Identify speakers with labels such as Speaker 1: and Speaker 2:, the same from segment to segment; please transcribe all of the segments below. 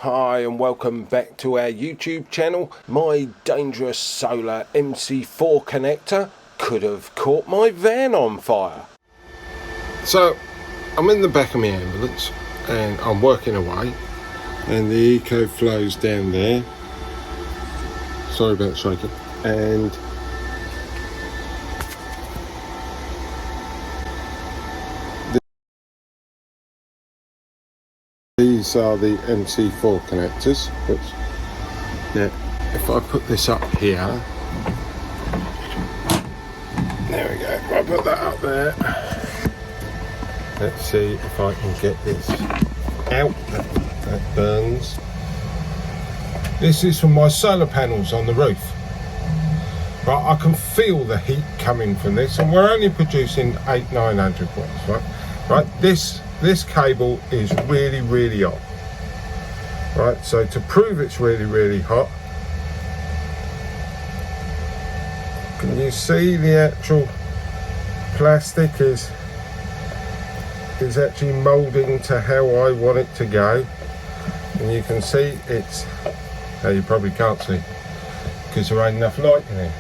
Speaker 1: Hi and welcome back to our YouTube channel. My dangerous solar MC4 connector could have caught my van on fire. So I'm in the back of my ambulance and I'm working away and the eco flows down there. Sorry about shaking. And these are the MC4 connectors, which now if I put this up here, there we go, if I put that up there, let's see if I can get this out. That burns. This is from my solar panels on the roof. Right, I can feel the heat coming from this, and we're only producing 900 watts, right? Right, this cable is really hot. Right, so to prove it's really hot, can you see the actual plastic is actually moulding to how I want it to go, and you can see it's, oh, you probably can't see because there ain't enough light in it.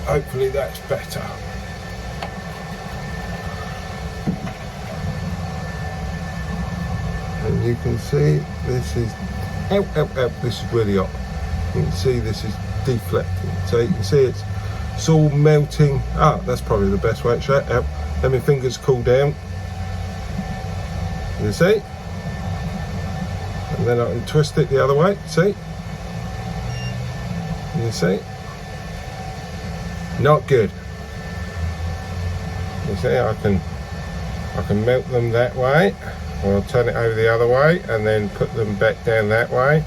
Speaker 1: Hopefully that's better. And you can see this is this is really hot. You can see this is deflecting, so you can see it's all melting. That's probably the best way to show it. Let my fingers cool down. You see? And then I can twist it the other way. See? You see? Not good. You see, I can melt them that way, or I'll turn it over the other way and then put them back down that way,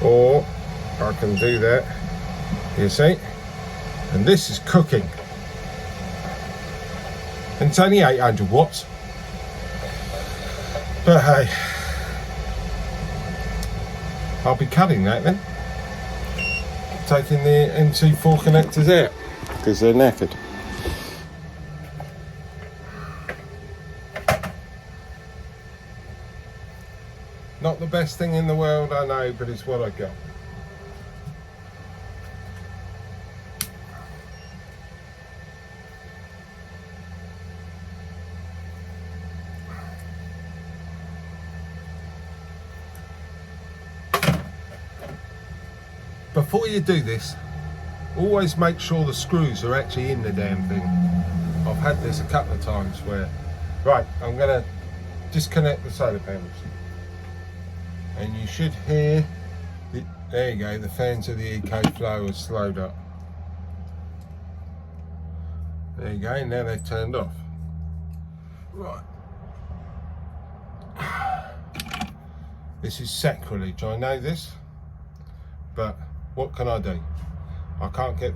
Speaker 1: or I can do that. You see? And this is cooking. And it's only 800 watts. But hey, I'll be cutting that then. Taking the MC4 connectors out because they're knackered. Not the best thing in the world, I know, but it's what I got. Before you do this, always make sure the screws are actually in the damn thing. I've had this a couple of times where, right, I'm going to disconnect the solar panels. And you should hear, there you go, the fans of the eco flow are slowed up. There you go, now they've turned off. Right. This is sacrilege, I know this, but what can I do? I can't get,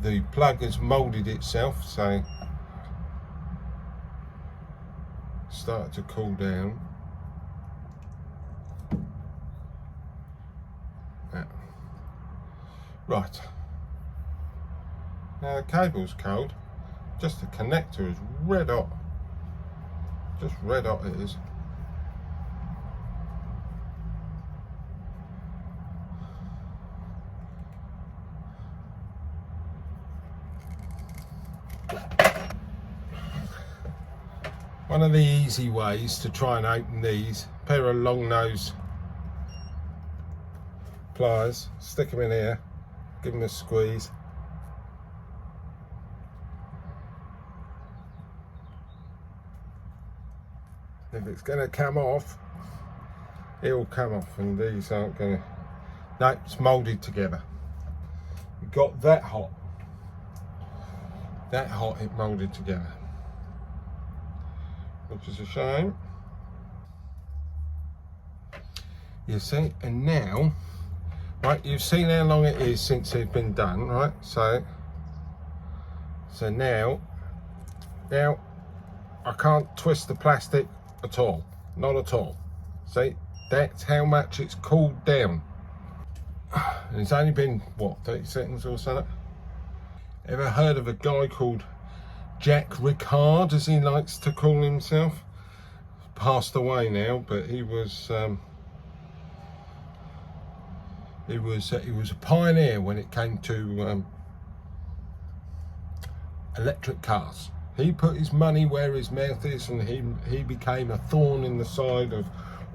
Speaker 1: the plug has moulded itself, so start to cool down. Right, now the cable's cold, just the connector is red hot, just red hot it is. One of the easy ways to try and open these, pair of long nose pliers, stick them in here, give them a squeeze. If it's going to come off, it will come off, and these aren't going to, no, it's moulded together. It got that hot it moulded together, which is a shame. You see, and now, right, you've seen how long it is since it's been done, right? So now I can't twist the plastic at all, not at all. See, that's how much it's cooled down. And it's only been, what, 30 seconds or something? Ever heard of a guy called Jack Ricard, as he likes to call himself? passed away now, but he was a pioneer when it came to electric cars. He put his money where his mouth is, and he became a thorn in the side of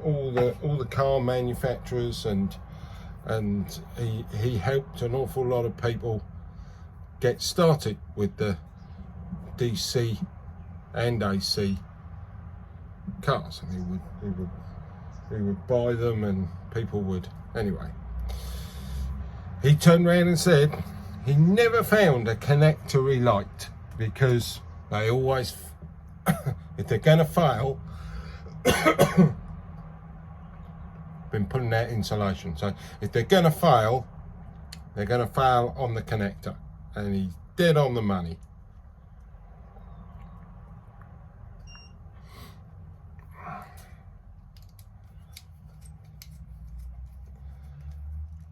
Speaker 1: all the car manufacturers, and he helped an awful lot of people get started with the DC and AC cars, and he would buy them, and people would. Anyway, he turned around and said he never found a connector he liked, because they always, if they're gonna fail, been putting out insulation, so if they're gonna fail, they're gonna fail on the connector, and he's dead on the money.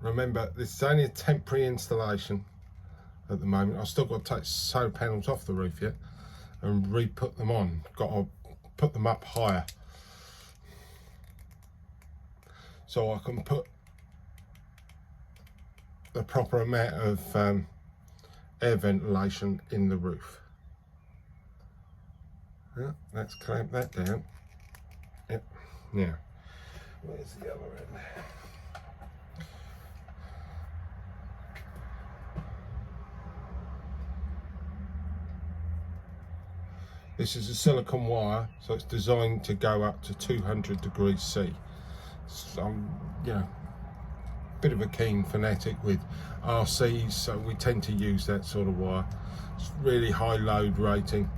Speaker 1: Remember, this is only a temporary installation at the moment. I've still got to take solar panels off the roof yet and re-put them on. Got to put them up higher so I can put the proper amount of air ventilation in the roof. Yeah, let's clamp that down. Yep. Now, where's the other end? This is a silicone wire, so it's designed to go up to 200 degrees C. So I'm, a bit of a keen fanatic with RCs, so we tend to use that sort of wire. It's really high load rating,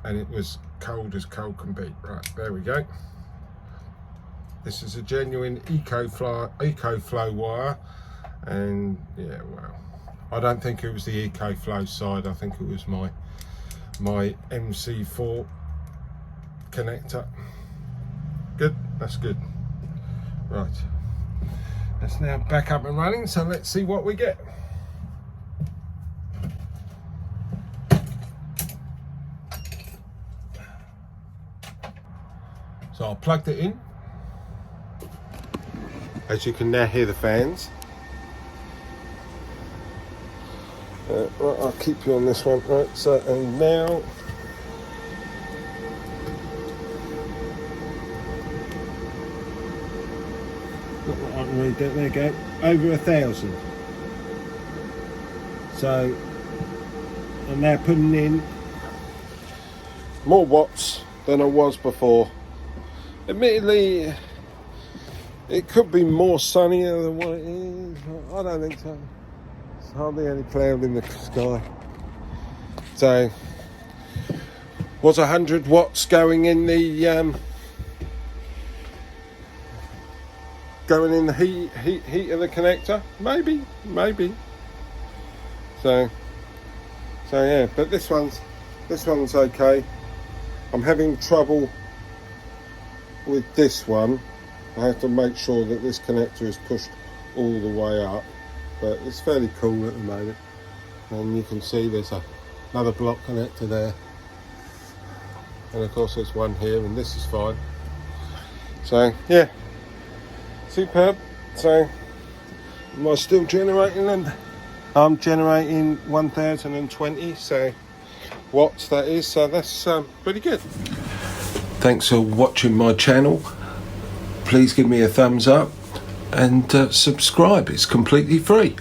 Speaker 1: and it was cold as cold can be. Right, there we go. This is a genuine EcoFlow wire, and yeah, well, I don't think it was the EcoFlow side. I think it was my MC4 connector. Good, that's good. Right, that's now back up and running, so let's see what we get. So I plugged it in. As you can now hear the fans. Right, I'll keep you on this one. Right, so and now I can read that. There you go. Over 1,000. So I'm now putting in more watts than I was before. Admittedly, it could be more sunnier than what it is. I don't think so. There's hardly any cloud in the sky. So, was 100 watts going in the heat of the connector? Maybe. So yeah. But this one's okay. I'm having trouble with this one. I have to make sure that this connector is pushed all the way up, but it's fairly cool at the moment. And you can see there's another block connector there, and of course there's one here, and this is fine. So yeah, superb. So am I still generating them? I'm generating 1020 watts, that is, so that's pretty good. Thanks for watching my channel. Please give me a thumbs up and subscribe. It's completely free.